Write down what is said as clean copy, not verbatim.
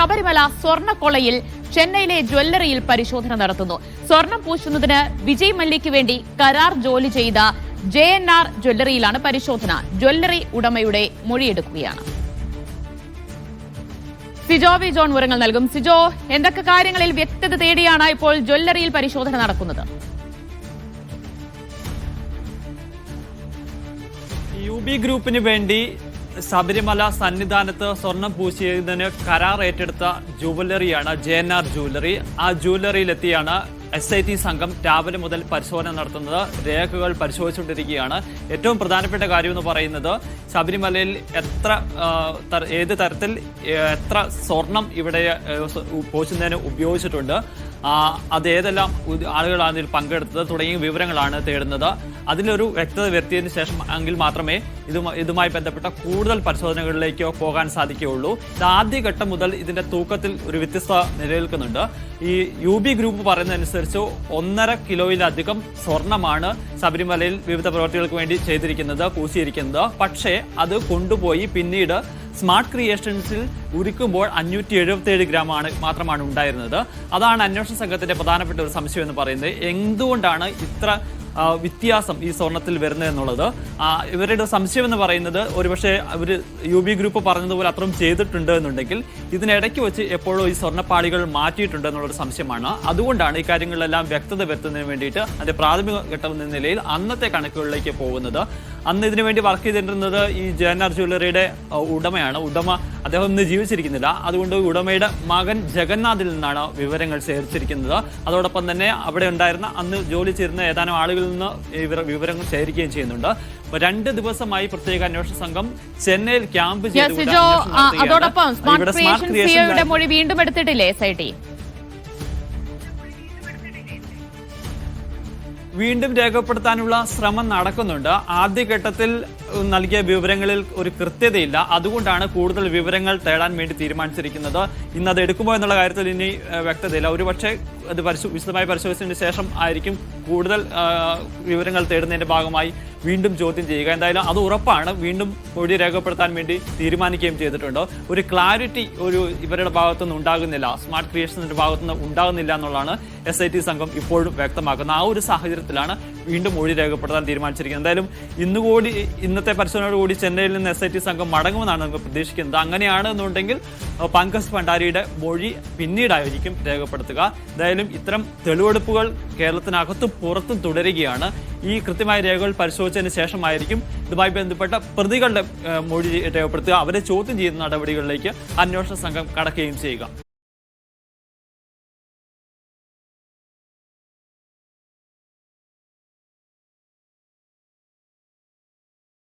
ശബരിമല സ്വർണ്ണക്കൊളയിൽ ചെന്നൈയിലെ ജ്വല്ലറിയിൽ പരിശോധന നടത്തുന്നു. സ്വർണം പൂശുന്നതിന് വിജയ് മല്യയ്ക്ക് വേണ്ടി കരാർ ജോലി ചെയ്ത JNR ജ്വല്ലറിയിലാണ് പരിശോധന. ജ്വല്ലറി ഉടമയുടെ മൊഴിയെടുക്കുകയാണ്. സിജോ വി ജോൺ വിവരങ്ങൾ നൽകും. സിജോ, എന്തൊക്കെ കാര്യങ്ങളിൽ വ്യക്തത തേടിയാണ് ഇപ്പോൾ ജ്വല്ലറിയിൽ പരിശോധന നടക്കുന്നത്? UB ഗ്രൂപ്പിന് വേണ്ടി ശബരിമല സന്നിധാനത്ത് സ്വർണം പൂശിയതിന് കരാർ ഏറ്റെടുത്ത ജുവല്ലറിയാണ് JNR ജ്വല്ലറി. ആ ജ്വല്ലറിയിലെത്തിയാണ് SIT സംഘം രാവിലെ മുതൽ പരിശോധന നടത്തുന്നത്. രേഖകൾ പരിശോധിച്ചുകൊണ്ടിരിക്കുകയാണ്. ഏറ്റവും പ്രധാനപ്പെട്ട കാര്യം എന്ന് പറയുന്നത് ശബരിമലയിൽ ഏത് തരത്തിൽ എത്ര സ്വർണം ഇവിടെ പൂശുന്നതിന് ഉപയോഗിച്ചിട്ടുണ്ട്, അതേതെല്ലാം ആളുകളാണ് ഇതിൽ പങ്കെടുത്തത് തുടങ്ങിയ വിവരങ്ങളാണ് തേടുന്നത്. അതിലൊരു വ്യക്തത വരുത്തിയതിനു ശേഷം എങ്കിൽ മാത്രമേ ഇതുമായി ബന്ധപ്പെട്ട കൂടുതൽ പരിശോധനകളിലേക്ക് പോകാൻ സാധിക്കുകയുള്ളൂ. ഇത് ആദ്യഘട്ടം മുതൽ ഇതിന്റെ തൂക്കത്തിൽ ഒരു വ്യത്യസ്തത നിലനിൽക്കുന്നുണ്ട്. ഈ UB ഗ്രൂപ്പ് പറയുന്നതനുസരിച്ച് 1.5 കിലോയിലധികം സ്വർണമാണ് ശബരിമലയിൽ വിവിധ പ്രവർത്തികൾക്ക് വേണ്ടി പൂശിയിരിക്കുന്നത്. പക്ഷേ അത് കൊണ്ടുപോയി പിന്നീട് സ്മാർട്ട് ക്രിയേഷൻസിൽ ഉരുക്കുമ്പോൾ 577 ഗ്രാം മാത്രമാണ് ഉണ്ടായിരുന്നത്. അതാണ് അന്വേഷണ സംഘത്തിന്റെ പ്രധാനപ്പെട്ട ഒരു സംശയം എന്ന് പറയുന്നത്. എന്തുകൊണ്ടാണ് ഇത്ര വ്യത്യാസം ഈ സ്വർണത്തിൽ വരുന്നത് എന്നുള്ളത് ഇവരുടെ സംശയം എന്ന് പറയുന്നത്, ഒരുപക്ഷെ അവർ UB ഗ്രൂപ്പ് പറഞ്ഞതുപോലെ അത്രയും ചെയ്തിട്ടുണ്ട് എന്നുണ്ടെങ്കിൽ ഇതിനിടയ്ക്ക് വെച്ച് എപ്പോഴോ ഈ സ്വർണ്ണപ്പാളികൾ മാറ്റിയിട്ടുണ്ട് എന്നുള്ളൊരു സംശയമാണ്. അതുകൊണ്ടാണ് ഈ കാര്യങ്ങളിലെല്ലാം വ്യക്തത വരുത്തുന്നതിന് വേണ്ടിയിട്ട് അതിന്റെ പ്രാഥമിക ഘട്ടം എന്ന നിലയിൽ അന്നത്തെ കണക്കുകളിലേക്ക് പോകുന്നത്. അന്ന് ഇതിനു വേണ്ടി വർക്ക് ചെയ്തിരുന്നത് ഈ JNR ജ്വല്ലറിയുടെ ഉടമയാണ്. അദ്ദേഹം ഇന്ന് ജീവിച്ചിരിക്കുന്നില്ല. അതുകൊണ്ട് ഉടമയുടെ മകൻ ജഗന്നാഥിൽ നിന്നാണ് വിവരങ്ങൾ ശേഖരിച്ചിരിക്കുന്നത്. അതോടൊപ്പം തന്നെ അവിടെ ഉണ്ടായിരുന്ന അന്ന് ജോലി ചെയ്യുന്ന ഏതാനും ആളുകളിൽ നിന്ന് വിവരങ്ങൾ ശേഖരിക്കുകയും ചെയ്യുന്നുണ്ട്. 2 ദിവസമായി പ്രത്യേക അന്വേഷണ സംഘം ചെന്നൈയിൽ ക്യാമ്പ് ചെയ്ത് മൊഴി വീണ്ടും എടുത്തിട്ടില്ലേ SIT? വീണ്ടും രേഖപ്പെടുത്താനുള്ള ശ്രമം നടക്കുന്നുണ്ട്. ആദ്യഘട്ടത്തിൽ നൽകിയ വിവരങ്ങളിൽ ഒരു കൃത്യതയില്ല. അതുകൊണ്ടാണ് കൂടുതൽ വിവരങ്ങൾ തേടാൻ വേണ്ടി തീരുമാനിച്ചിരിക്കുന്നത്. ഇന്ന് അത് എടുക്കുമോ എന്നുള്ള കാര്യത്തിൽ ഇനി വ്യക്തതയില്ല. ഒരുപക്ഷെ അത് വിശദമായി പരിശോധിച്ചതിന് ശേഷം ആയിരിക്കും കൂടുതൽ വിവരങ്ങൾ തേടുന്നതിന്റെ ഭാഗമായി വീണ്ടും ചോദ്യം ചെയ്യുക. എന്തായാലും അത് ഉറപ്പാണ്. വീണ്ടും മൊഴി രേഖപ്പെടുത്താൻ വേണ്ടി തീരുമാനിക്കുകയും ചെയ്തിട്ടുണ്ട്. ഒരു ക്ലാരിറ്റി ഇവരുടെ ഭാഗത്തുനിന്ന് ഉണ്ടാകുന്നില്ല, സ്മാർട്ട് ക്രിയേഷൻസിന്റെ ഭാഗത്തുനിന്ന് ഉണ്ടാകുന്നില്ല എന്നുള്ളതാണ് SIT സംഘം ഇപ്പോഴും വ്യക്തമാക്കുന്നത്. ആ ഒരു സാഹചര്യത്തിലാണ് വീണ്ടും മൊഴി രേഖപ്പെടുത്താൻ തീരുമാനിച്ചിരിക്കുന്നത്. എന്തായാലും ഇന്നത്തെ പരിശോധനയോടുകൂടി ചെന്നൈയിൽ നിന്ന് SIT സംഘം മടങ്ങുമെന്നാണ് നമുക്ക് പ്രതീക്ഷിക്കുന്നത്. അങ്ങനെയാണെന്നുണ്ടെങ്കിൽ പങ്കജ് ഭണ്ഡാരിയുടെ മൊഴി പിന്നീടായിരിക്കും രേഖപ്പെടുത്തുക. എന്തായാലും ഇത്തരം തെളിവെടുപ്പുകൾ കേരളത്തിനകത്തും പുറത്തും തുടരുകയാണ്. ഈ കൃത്യമായ രേഖകൾ പരിശോധിച്ചതിന് ശേഷമായിരിക്കും ഇതുമായി ബന്ധപ്പെട്ട പ്രതികളുടെ മൊഴി രേഖപ്പെടുത്തുക. അവരെ ചോദ്യം ചെയ്യുന്ന നടപടികളിലേക്ക് അന്വേഷണ സംഘം കടക്കുകയും ചെയ്യുക.